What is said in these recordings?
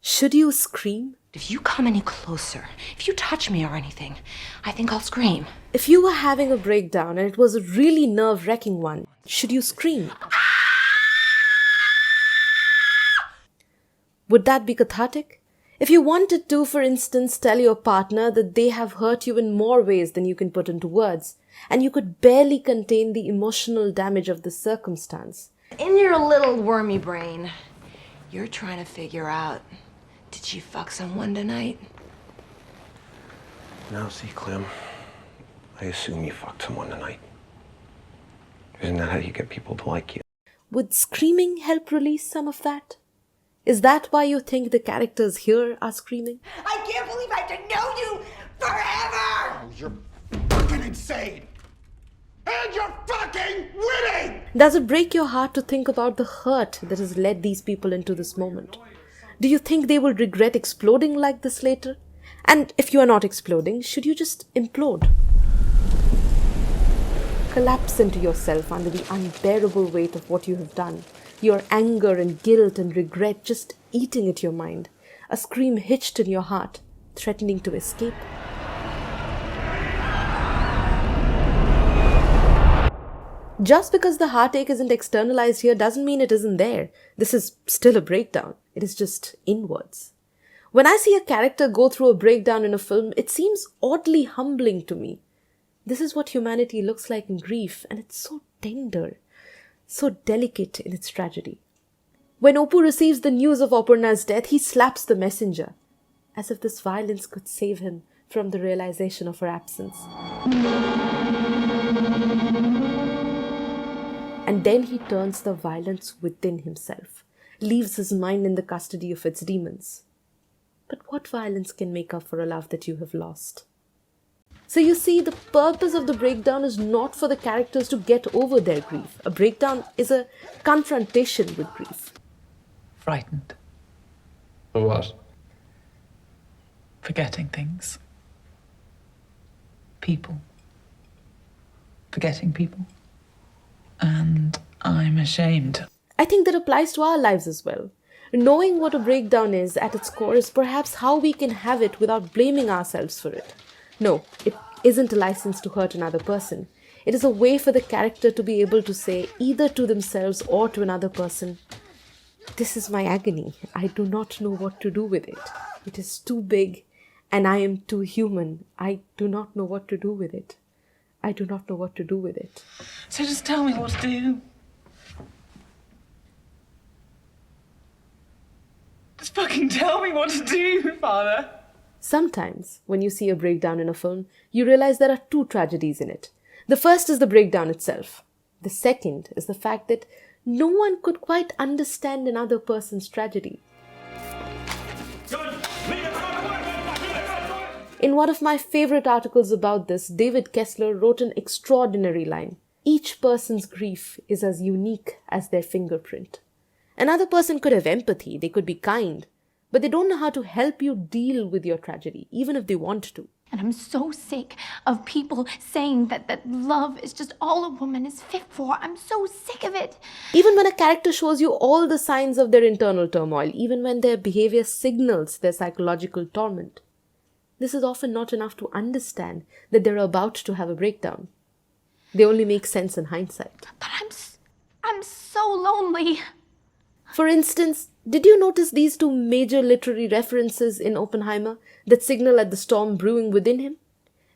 Should you scream? If you come any closer, if you touch me or anything, I think I'll scream. If you were having a breakdown and it was a really nerve-wracking one, should you scream? Would that be cathartic? If you wanted to, for instance, tell your partner that they have hurt you in more ways than you can put into words, and you could barely contain the emotional damage of the circumstance. In your little wormy brain, you're trying to figure out, did she fuck someone tonight? Now, see, Clem, I assume you fucked someone tonight. Isn't that how you get people to like you? Would screaming help release some of that? Is that why you think the characters here are screaming? I can't believe I have to know you forever! Oh, you're fucking insane! And you're fucking winning! Does it break your heart to think about the hurt that has led these people into this moment? Do you think they will regret exploding like this later? And if you are not exploding, should you just implode? Collapse into yourself under the unbearable weight of what you have done. Your anger and guilt and regret just eating at your mind. A scream hitched in your heart, threatening to escape. Just because the heartache isn't externalized here doesn't mean it isn't there. This is still a breakdown. It is just inwards. When I see a character go through a breakdown in a film, it seems oddly humbling to me. This is what humanity looks like in grief, and it's so tender, so delicate in its tragedy. When Oppu receives the news of Aparna's death, he slaps the messenger, as if this violence could save him from the realization of her absence. And then he turns the violence within himself, leaves his mind in the custody of its demons. But what violence can make up for a love that you have lost? So you see, the purpose of the breakdown is not for the characters to get over their grief. A breakdown is a confrontation with grief. Frightened. For what? Forgetting things. People. Forgetting people. And I'm ashamed. I think that applies to our lives as well. Knowing what a breakdown is at its core is perhaps how we can have it without blaming ourselves for it. No, it isn't a license to hurt another person. It is a way for the character to be able to say, either to themselves or to another person, "This is my agony. I do not know what to do with it. It is too big and I am too human. I do not know what to do with it. I do not know what to do with it." So just tell me what to do. Just fucking tell me what to do, Father. Sometimes, when you see a breakdown in a film, you realize there are two tragedies in it. The first is the breakdown itself. The second is the fact that no one could quite understand another person's tragedy. In one of my favorite articles about this, David Kessler wrote an extraordinary line. Each person's grief is as unique as their fingerprint. Another person could have empathy, they could be kind, but they don't know how to help you deal with your tragedy, even if they want to. And I'm so sick of people saying that love is just all a woman is fit for. I'm so sick of it. Even when a character shows you all the signs of their internal turmoil, even when their behavior signals their psychological torment, this is often not enough to understand that they're about to have a breakdown. They only make sense in hindsight. But I'm so lonely. For instance, did you notice these two major literary references in Oppenheimer that signal at the storm brewing within him?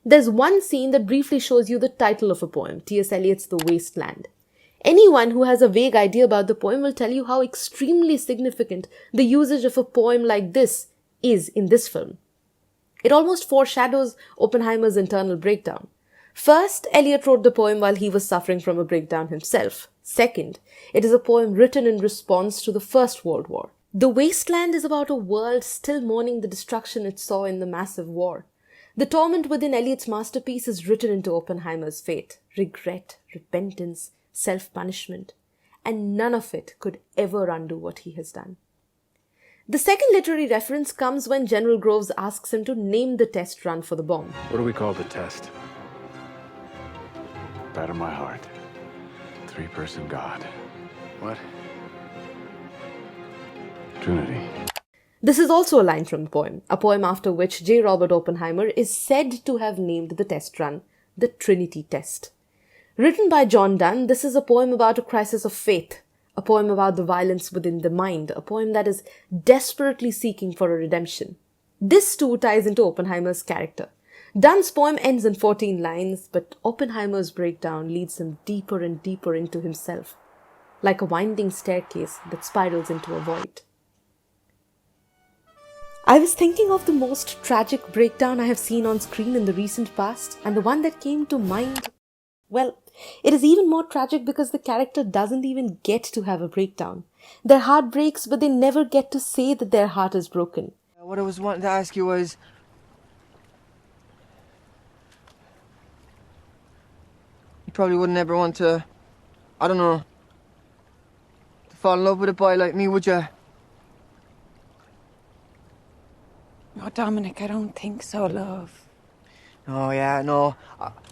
There's one scene that briefly shows you the title of a poem, T.S. Eliot's The Waste Land. Anyone who has a vague idea about the poem will tell you how extremely significant the usage of a poem like this is in this film. It almost foreshadows Oppenheimer's internal breakdown. First, Eliot wrote the poem while he was suffering from a breakdown himself. Second, it is a poem written in response to the First World War. The Wasteland is about a world still mourning the destruction it saw in the massive war. The torment within Eliot's masterpiece is written into Oppenheimer's fate. Regret, repentance, self-punishment. And none of it could ever undo what he has done. The second literary reference comes when General Groves asks him to name the test run for the bomb. What do we call the test? Batter my heart. Three-person God. What? Trinity. This is also a line from a poem after which J. Robert Oppenheimer is said to have named the test run the Trinity Test. Written by John Donne, this is a poem about a crisis of faith, a poem about the violence within the mind, a poem that is desperately seeking for a redemption. This too ties into Oppenheimer's character. Donne's poem ends in 14 lines, but Oppenheimer's breakdown leads him deeper and deeper into himself, like a winding staircase that spirals into a void. I was thinking of the most tragic breakdown I have seen on screen in the recent past, and the one that came to mind, well, it is even more tragic because the character doesn't even get to have a breakdown. Their heart breaks, but they never get to say that their heart is broken. What I was wanting to ask you was, you probably wouldn't ever want to, I don't know, to fall in love with a boy like me, would you? No, Dominic, I don't think so, love. Oh, yeah, no.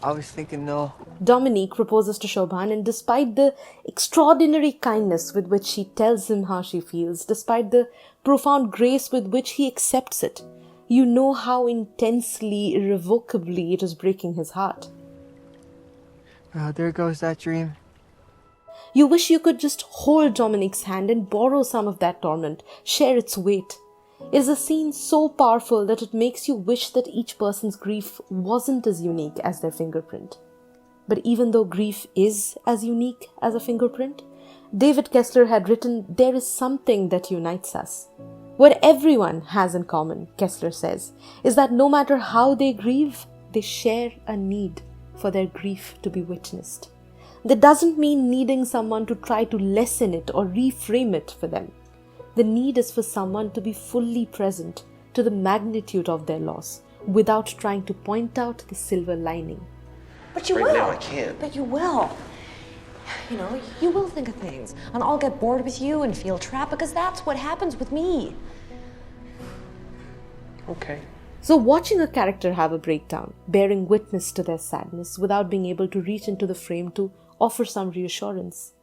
I was thinking no. Dominique proposes to Shobhan, and despite the extraordinary kindness with which she tells him how she feels, despite the profound grace with which he accepts it, you know how intensely, irrevocably it is breaking his heart. Well, there goes that dream. You wish you could just hold Dominique's hand and borrow some of that torment, share its weight. It is a scene so powerful that it makes you wish that each person's grief wasn't as unique as their fingerprint. But even though grief is as unique as a fingerprint, David Kessler had written, there is something that unites us. What everyone has in common, Kessler says, is that no matter how they grieve, they share a need for their grief to be witnessed. That doesn't mean needing someone to try to lessen it or reframe it for them. The need is for someone to be fully present to the magnitude of their loss without trying to point out the silver lining. But you Right will. now I can't. But you will. You know, you will think of things. And I'll get bored with you and feel trapped because that's what happens with me. Okay. So watching a character have a breakdown, bearing witness to their sadness without being able to reach into the frame to offer some reassurance,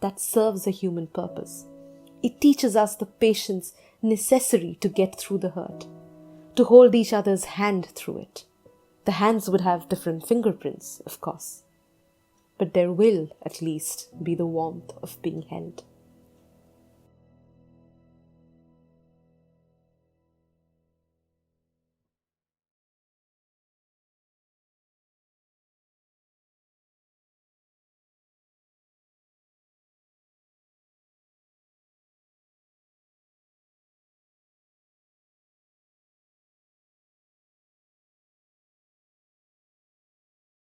that serves a human purpose. It teaches us the patience necessary to get through the hurt, to hold each other's hand through it. The hands would have different fingerprints, of course, but there will, at least, be the warmth of being held.